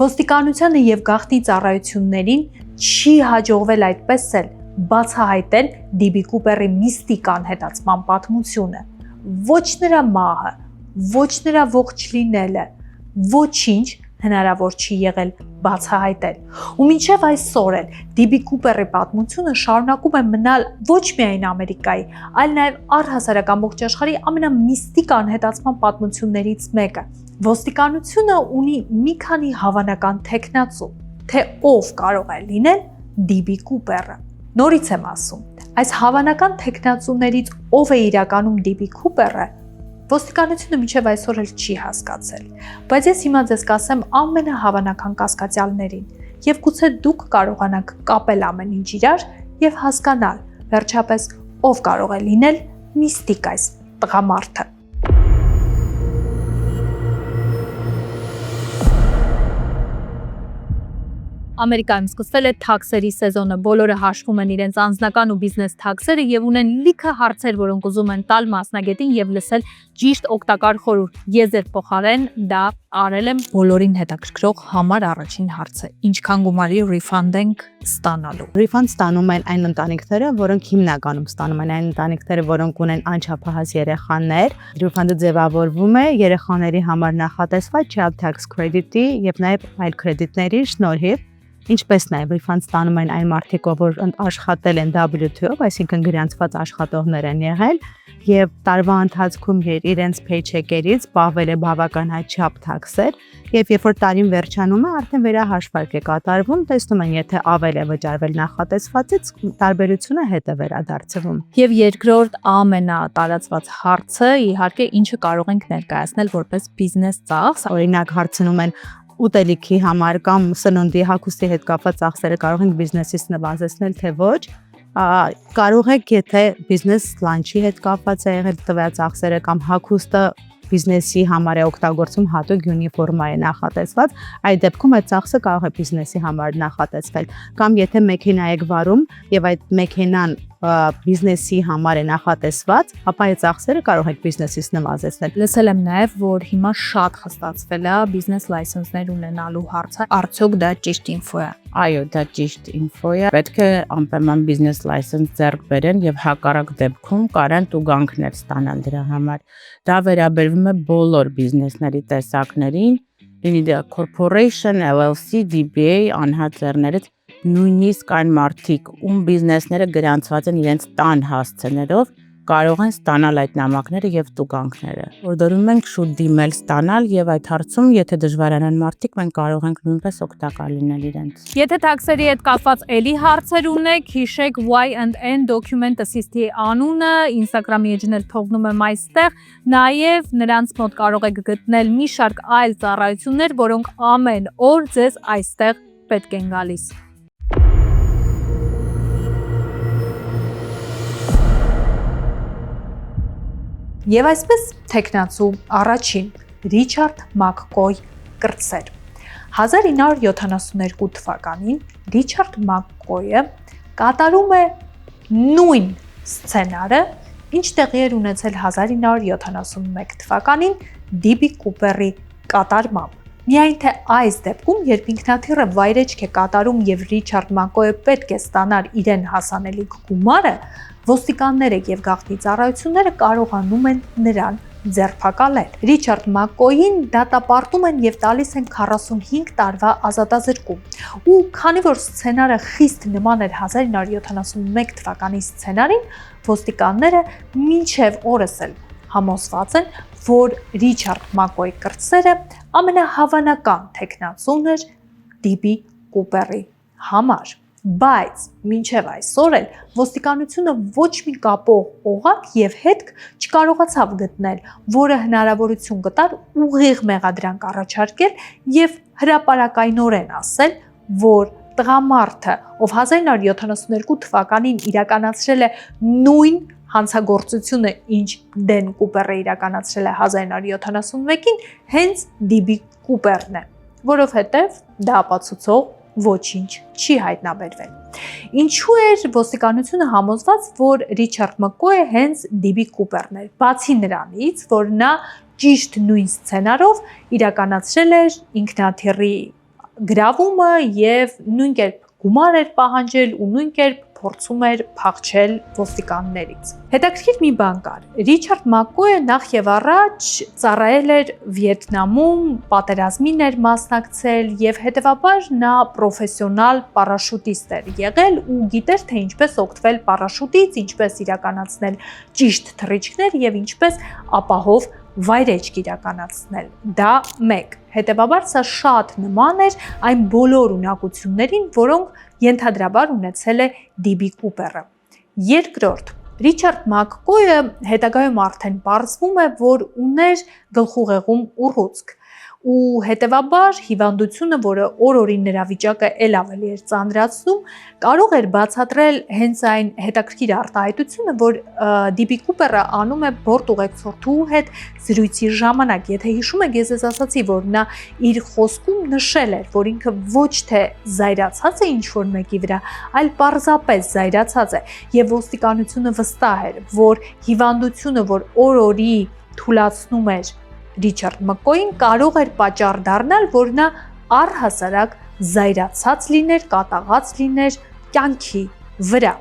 ոստիկանությանը եւ գաղտնի ծառայություններին չի հաջողվել այդպես էլ բացահայտել DB Cooper-ի միստիկ անհետացման պատմությունը։ Ոչ նրա մահը, ոչ նրա ողջ լինելը, ոչինչ հնարավոր չի եղել բացահայտել։ Ու մինչև այսօր էլ DB Cooper-ի պատմությունը շարունակում է մնալ ոչ միայն Ամերիկայի, այլ նաև առհասարակ ամբողջ աշխարհի ամենամիստիկ անհետացման պատմություններից մեկը։ Ոստիկանությունը ունի մի քանի հավանական թեկնածու, թե ով կարող է լինել DB Cooper-ը։ Նորից եմ ասում, այս հավանական թեկնածուներից ով է իրականում DB Cooper-ը, ոստիկանությունը մինչև այսօր էլ չի հասկացել, բայց ես հիմա ձեզ կասեմ ամենահավանական կասկածյալներին եւ գուցե դուք կարողանաք կապել ամեն ինչ իրար եւ հասկանալ վերջապես ով կարող է լինել միստիկ այս տղամարդը։ Ամերիկայում սկսվել է թաքսերի սեզոնը, բոլորը հաշվում են իրենց անձնական ու բիզնես թաքսերը եւ ունեն լիքը հարցեր, որոնք ուզում են տալ մասնագետին եւ լսել ճիշտ օգտակար խորհուրդ։ Ես ձեր փոխարեն դա արել եմ բոլորին հետաքրքրող համար առաջին հարցը. ինչքան գումարի refund ենք ստանալու։ Refund ստանում են այն ընտանիքները, որոնք հիմնականում ստանում են այն ընտանիքները, որոնք ունեն անչափահաս երեխաներ։ Refund-ը ձևավորվում է երեխաների համար նախատեսված child tax credit-ի եւ նաեւ այլ կրեդիտների շնորհիվ, ինչպես նաև refund ստանում են այն մարդիկ, որ աշխատել են W2-ով, այսինքն գրանցված աշխատողներ են եղել եւ տարվա ընթացքում իրենց paycheck-երից պահվել է բավականաչ չափ թաքսեր եւ երբ որ տարին վերջանում է, արդեն վերահաշվարկ է կատարվում, տեսնում են, եթե ավել է վճարվել նախատեսվածից, տարբերությունը հետ է վերադարձվում։ Եվ երկրորդ ամենատարածված հարցը, իհարկե, ինչը կարող ենք ներկայացնել որպես բիզնես ծախս, օրինակ հարցնում են ուտելիքի համար կամ սննդի հագուստի հետ կապված ծախսերը կարող ենք բիզնեսից նվազեցնել, թե ոչ, կարող եք, եթե բիզնես լանչի հետ կապված է եղել տվյալ ծախսերը կամ հագուստը բիզնեսի համար է օգտագործում հատուկ յունիֆորմա է նախատեսված, այդ դեպքում այդ ծախսը կարող է բիզնեսի համար նախատեսվել, կամ եթե մեքենա եք վարում եւ այդ մեքենան բիզնեսի համար է նախատեսված, ապա այդ ծախսերը կարող եք բիզնեսից նվազեցնել։ Լսել եմ նաև, որ հիմա շատ խստացվել է բիզնես լայսենսներ ունենալու հարցը, արդյոք դա ճիշտ ինֆո է։ Այո, դա ճիշտ ինֆո է։ Պետք է անպայման բիզնես լայսենս ձեռք բերեն եւ հակառակ դեպքում կարան տուգանքներ ստանալ դրա համար։ Դա վերաբերվում է բոլոր բիզնեսների տեսակներին, լինի դա corporation, LLC, DBA, անհատերներից, նույնիսկ այն մարդիկ, ում բիզնեսները գրանցված են իրենց տան հասցեներով, կարող են ստանալ այդ նամակները եւ տուգանքները։ Օրդորում ենք շուտ դիմել ստանալ եւ այդ հարցում, եթե դժվարանան մարդիկ, մենք կարող ենք նույնպես օգտակար լինել իրենց։ Եթե թաքսերի հետ կապված էլի հարցեր ունեք, հիշեք Y&N Document Assist-ի անունը, Instagram-ի էջն էլ թողնում եմ այստեղ, նաեւ նրանց մոտ կարող եք գտնել մի շարք այլ ծառայություններ, որոնք ամեն օր ձեզ այստեղ պետք են գալիս։ Եվ այսպես թեկնածու առաջին Ռիչարդ Մակկոյ կրտսեր։ 1972 թվականին Ռիչարդ Մակկոյը կատարում է նույն սցենարը, ինչ տեղի էր ունեցել 1971 թվականին DB Cooper-ի կատարմամբ։ Միայն թե այս դեպքում, երբ ինքնաթիռը վայրեջք է կատարում եւ Ռիչարդ Մակկոյը պետք է ստանար իրեն հասանելիք գումարը, ոստիկանները եւ գաղտնի ծառայությունները կարողանում են նրան ձերբակալել։ Ռիչարդ Մակկոյին դատապարտում են եւ տալիս են 45 տարվա ազատազրկում։ Ու քանի որ սցենարը խիստ նման էր 1971 թվականի սցենարին, ոստիկանները մինչև օրս էլ համոզված են, որ Ռիչարդ Մակկոյի կրտսերը ամենահավանական թեկնածուն էր DB Cooper-ի համար։ Բայց մինչև այսօր էլ ոստիկանությունը ոչ մի կապող օղակ եւ հետք չկարողացավ գտնել, որը հնարավորություն կտար ուղիղ մեղադրանք առաջարկել եւ հրապարակայնորեն ասել, որ տղամարդը, ով 1972 թվականին իրականացրել է նույն հանցագործությունը, ինչ Դեն Կուպերը իրականացրել է 1971-ին, հենց DB Կուպերն է, որովհետեւ դա ապացուցող ոչինչ չի հայտնաբերվել։ Ինչու էր ոստիկանությունը համոզված, որ Ռիչարդ Մկոյը հենց DB Կուպերն էր, բացի նրանից, որ նա ճիշտ նույն սցենարով իրականացրել էր ինքնաթիռի գրավումը եւ նույն կերպ գումար էր պահանջել ու նույն կերպ փորձում էր փախչել ոստիկաններից։ Հետաքրքիր մի բան կար։ Ռիչարդ Մակկոյը նախ եւ առաջ ծառայել էր Վիետնամում, պատերազմին էր մասնակցել եւ հետեւաբար նա պրոֆեսիոնալ պարաշուտիստ էր եղել ու գիտեր թե ինչպես օգտվել պարաշուտից, ինչպես իրականացնել ճիշտ թռիչքներ եւ ինչպես ապահով վայրեջք իրականացնել։ Դա մեկ։ Հետևաբար սա շատ նման էր այն բոլոր ունակություններին, որոնք ենթադրաբար ունեցել է DB Կուպերը։ Երկրորդ, Ռիչարդ Մակկոյը հետագայում արդեն պարզվում է, որ ուներ գլխուղեղում ուռուցք ու հետևաբար հիվանդությունը, որը օր-օրին նրա վիճակը ել ավելի էր ծանրացնում, կարող էր բացատրել հենց այն հետաքրքիր արտահայտությունը, որ DB Կուպերը անում է բորտ ուղեկցորդու հետ զրույցի ժամանակ։ Եթե հիշում եք, ես ասացի, որ նա իր խոսքում նշել էր, որ ինքը ոչ թե զայրացած է ինչ-որ մեկի վրա, այլ պարզապես զայրացած է, եւ ոստիկանությունը վստահ էր, որ հիվանդությունը, որ օր-օրի թուլացնում էր Ռիչարդ Մկկոյին, կարող էր պատճառ դառնալ, որ նա առհասարակ զայրացած լիներ, կատաղած լիներ կյանքի վրա։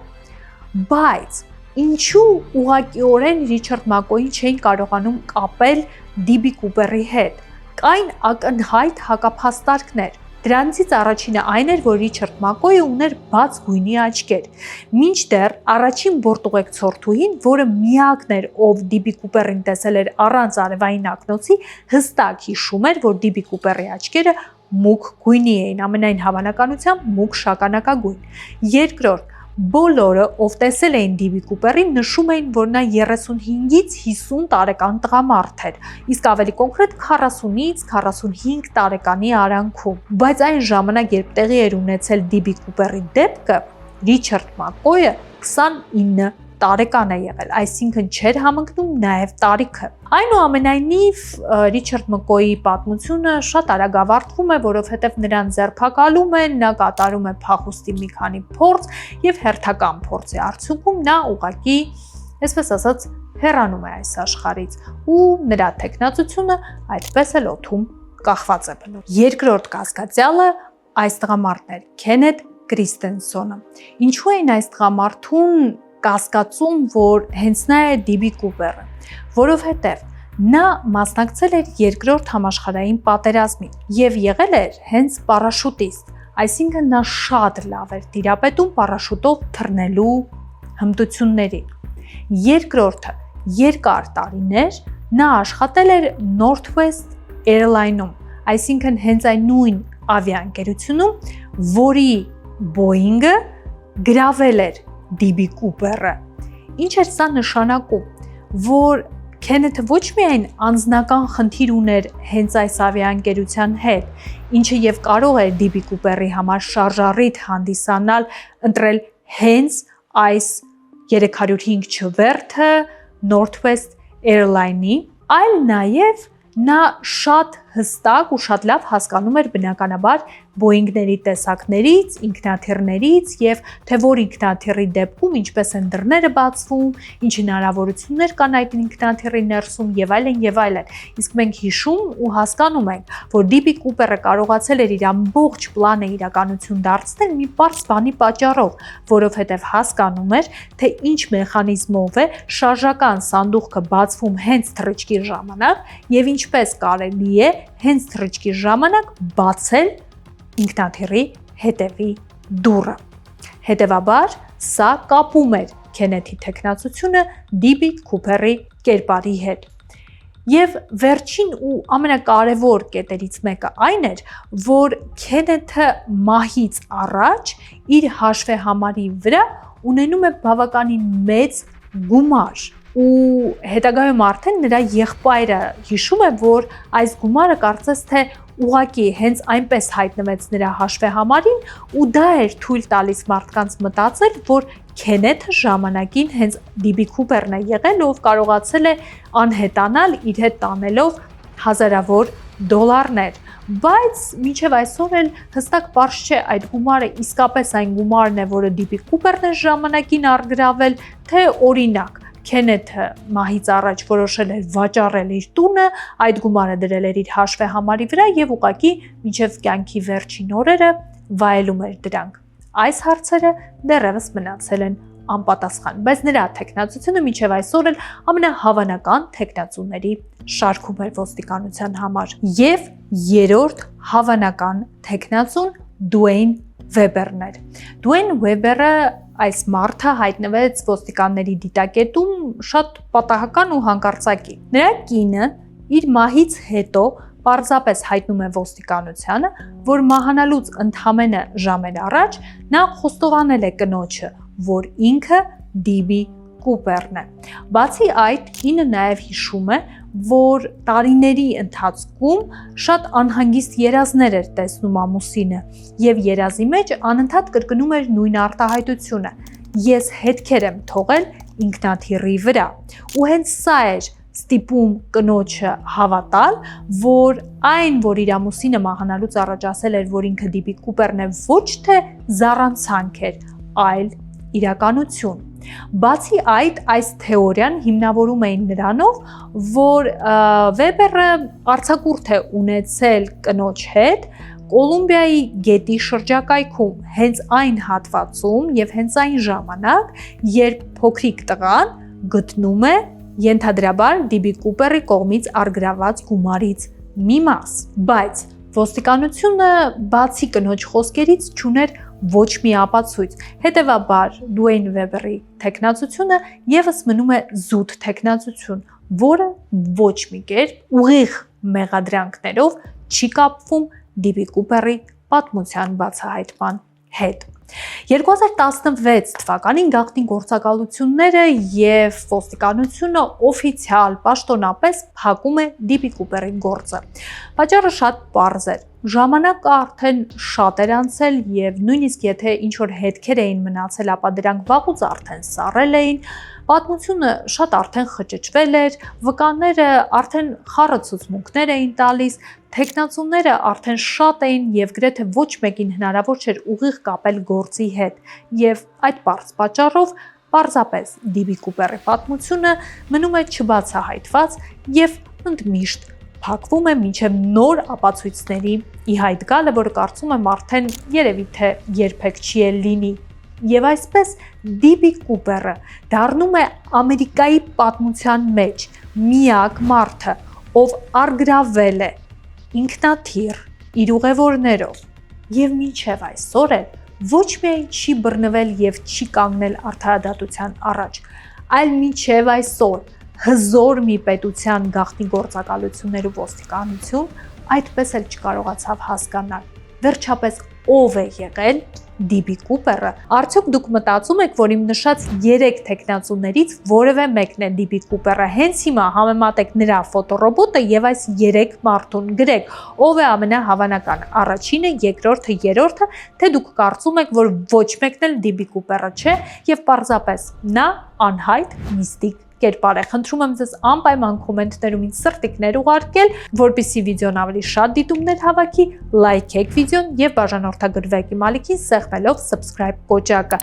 Բայց ինչու ուղղակիորեն Ռիչարդ Մակկոյին չէին կարողանում կապել DB Կուպերի հետ։ Կային ակնհայտ հակափաստարկներ։ Դրանցից առաջինը այն էր, որ Ռիչարդ Մակկոյը ուներ բաց գույնի աչքեր։ Մինչդեռ առաջին բորտուղեկցորդուհին, որը միակն էր, ով DB Կուպերին տեսել էր առանց արևային ակնոցի, հստակ հիշում էր, որ DB Կուպերի աչքերը մուգ գույնի էին, ամենայն հավանականությամբ մուգ շագանակագույն։ Երկրորդ, բոլորը, ով տեսել էին DB Կուպերին, նշում էին, որ նա 35-ից 50 տարեկան տղամարդ էր, իսկ ավելի կոնկրետ 40-ից 45 տարեկանի արանքում։ Բայց այն ժամանակ, երբ տեղի էր ունեցել DB Կուպերի դեպքը, Ռիչարդ Մակկոյը 29 տարեկան է եղել, այսինքն չէր համընկնում նաև տարիքը։ Այնուամենայնիվ Ռիչարդ Մկկոյի պատմությունը շատ արագ ավարտվում է, որովհետև նրան ձերբակալում են, նա կատարում է փախուստի մի քանի փորձ եւ հերթական փորձի արդյունքում նա ուղղակի, այսպես ասած, հեռանում է այս աշխարհից ու նրա տեխնացությունը այդպես էլ օդում կախված է բնում։ Երկրորդ կասկածյալը այս տղամարդն էր, Քենեթ Կրիստենսոնը։ Ինչու էին այս տղամարդուն կասկածում, որ հենց նա է DB Կուպերը, որովհետև նա մասնակցել էր երկրորդ համաշխարհային պատերազմին եւ եղել էր հենց պարաշուտիստ, այսինքն նա շատ լավ էր տիրապետում պարաշուտով թռնելու հմտություններին։ Երկրորդը, երկար տարիներ նա աշխատել էր Northwest Airline-ում, այսինքն հենց այն նույն ավիաընկերությունում, որի Boeing-ը գրավել էր DB Կուպերը։ Ինչ էր սա նշանակում, որ Քենեթը ոչ միայն անձնական խնդիր ուներ հենց այս ավիաընկերության հետ, ինչը եւ կարող էր DB Կուպերի համար շարժառիթ հանդիսանալ ընտրել հենց այս 305 չվերթը Northwest Airline-ի, այլ նաեւ նա շատ հստակ ու շատ լավ հասկանում էր բնականաբար Boeing-ների տեսակներից, ինքնաթիռներից եւ թե որ ինքնաթիռի դեպքում ինչպես են դռները բացվում, ինչ հնարավորություններ կան այդ ինքնաթիռի ներսում եւ այլն եւ այլն։ Իսկ մենք հիշում ու հասկանում ենք, որ DB Կուպերը կարողացել էր իր ամբողջ պլանը իրականություն դարձնել մի պարզ բանի պատճառով, որովհետեւ հասկանում էր, թե ինչ մեխանիզմով է շարժական սանդուղքը բացվում հենց թռիչքի ժամանակ եւ ինչպես կարելի է հենց թռիչքի ժամանակ բացել ինքնաթիռի հետևի դուռը։ Հետևաբար սա կապում էր Քենեթի տեխնացությունը DB Կուպերի կերպարի հետ։ Եվ վերջին ու ամենակարևոր կետերից մեկը այն էր, որ Քենեթը մահից առաջ իր հաշվեհամարի վրա ունենում է բավականին մեծ գումար ու հետագայում արդեն նրա եղբայրը հիշում է, որ այս գումարը կարծես թե ուղղակի հենց այնպես հայտնվեց նրա հաշվեհամարին ու դա էր թույլ տալիս մարդկանց մտածել, որ Քենեթը ժամանակին հենց DB Cooper-ն է եղել, ով կարողացել է անհետանալ իր հետ տանելով հազարավոր դոլարներ, բայց մինչև այսօր էլ հստակ պարզ չէ այդ գումարը իսկապես այն գումարն է, որը DB Cooper-ն է ժամանակին առգրավել, թե օրինակ Քենեթը մահից առաջ որոշել էր վաճառել իր տունը, այդ գումարը դրել էր իր հաշվեհամարի վրա եւ ուղղակի մինչև կյանքի վերջին օրերը վայելում էր դրանք։ Այս հարցերը դեռևս մնացել են անպատասխան, բայց նրա թեկնածությունը մինչև այսօր էլ ամենահավանական թեկնածուների շարքում էր ոստիկանության համար։ Եվ երրորդ հավանական թեկնածուն Դուեյն Վեբերն էր։ Դուեյն Վեբերը այս մարդը հայտնվեց ոստիկանների դիտակետում շատ պատահական ու հանկարծակի։ Նրա կինը իր մահից հետո պարզապես հայտնում է ոստիկանությանը, որ մահանալուց ընդամենը ժամեր առաջ նա խոստովանել է կնոջը, որ ինքը DB Cooper-ն է։ Բացի այդ, կինը նաև հիշում է, որ տարիների ընթացքում շատ անհանգիստ երազներ էր տեսնում ամուսինը եւ երազի մեջ անընդհատ կրկնում էր նույն արտահայտությունը. ես հետքեր եմ թողել ինքնաթիռի վրա։ Ու հենց սա էր ստիպում կնոջը հավատալ, որ այն, որ իր ամուսինը մահանալուց առաջ ասել էր, որ ինքը DB Cooper-ն է, ոչ թե զառանցանք էր, այլ իրականություն։ Բացի այդ, այս թեորիան հիմնավորում էին նրանով, որ Վեբերը արձակուրդ է ունեցել կնոջ հետ Կոլումբիայի գետի շրջակայքում, հենց այն հատվածում եւ հենց այն ժամանակ, երբ փոքրիկ տղան գտնում է ենթադրաբար DB Cooper-ի կողմից առգրաված գումարից մի մաս, բայց ոստիկանությունը բացի կնոջ խոսքերից չուներ ոչ մի ապացույց։ Հետևաբար Դուեյն Վեբերի թեկնածությունը եւս մնում է զուտ թեկնածություն, որը ոչ մի կերպ ուղիղ մեղադրանքներով չի կապվում DB Cooper-ի պատմության բացահայտման հետ։ 2016 թվականին գաղտնի գործակալությունները եւ ոստիկանությունը օֆիցիալ պաշտոնապես փակում է DB Cooper-ի գործը։ Պատճառը շատ պարզ էր։ Ժամանակը արդեն շատ էր անցել եւ նույնիսկ եթե ինչ-որ հետքեր էին մնացել, ապա դրանք վաղուց արդեն սառել էին, պատմությունը շատ արդեն խճճվել էր, վկաները արդեն խառը ցուցմունքներ էին տալիս, թեկնածուները արդեն շատ էին եւ գրեթե ոչ մեկին հնարավոր չէր ուղիղ կապել գործի հետ եւ այդ պարզ պատճառով պարզապես DB Cooper-ի պատմությունը մնում է չբացահայտված եւ ընդմիշտ փակվում է մինչև նոր ապացույցների ի հայտ գալը, որը կարծում եմ արդեն երևի թե երբեք չի էլ լինի։ Եվ այսպես DB Cooper-ը դառնում է Ամերիկայի պատմության մեջ միակ մարդը, ով առգրավել է ինքնաթիռ իր ուղևորներով եւ մինչև այսօր էլ ոչ միայն չի բռնվել եւ չի կանգնել արդարադատության առաջ, այլ մինչև այսօր հզոր մի պետության գաղտնի գործակալություններ ու ոստիկանություն այդպես էլ չկարողացավ հասկանալ։ Վերջապես ով է եղել DB Cooper-ը։ Արդյոք դուք մտածում եք, որ իմ նշած 3 թեկնածուներից որևէ մեկն է DB Cooper-ը։ Հենց հիմա համեմատեք նրա ֆոտոռոբոտը եւ այս 3 մարդուն գրեք, ով է ամենահավանական, առաջինը, երկրորդը, երրորդը, թե դուք կարծում եք, որ ոչ մեկն էլ DB Cooper-ը չէ եւ պարզապես նա անհայտ միստիկ կերպար է։ Խնդրում եմ ձեզ անպայման կոմենտներում ինձ սրտիկներ ուղարկել, որպեսզի վիդեոն ավելի շատ դիտումներ հավաքի, լայքեք վիդեոն եւ բաժանորդագրվեք իմ ալիքին սեղմելով subscribe կոճակը։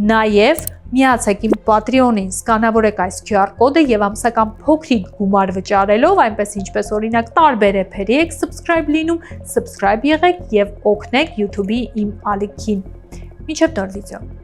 Նաեւ միացեք իմ Patreon-ին, սկանավորեք այս QR կոդը եւ ամսական փոքրիկ գումար վճարելով, այնպես ինչպես օրինակ տարբեր էփերի եք subscribe լինում, subscribe եղեք եւ օգնեք YouTube-ի իմ ալիքին։ Մինչև նոր վիդեո։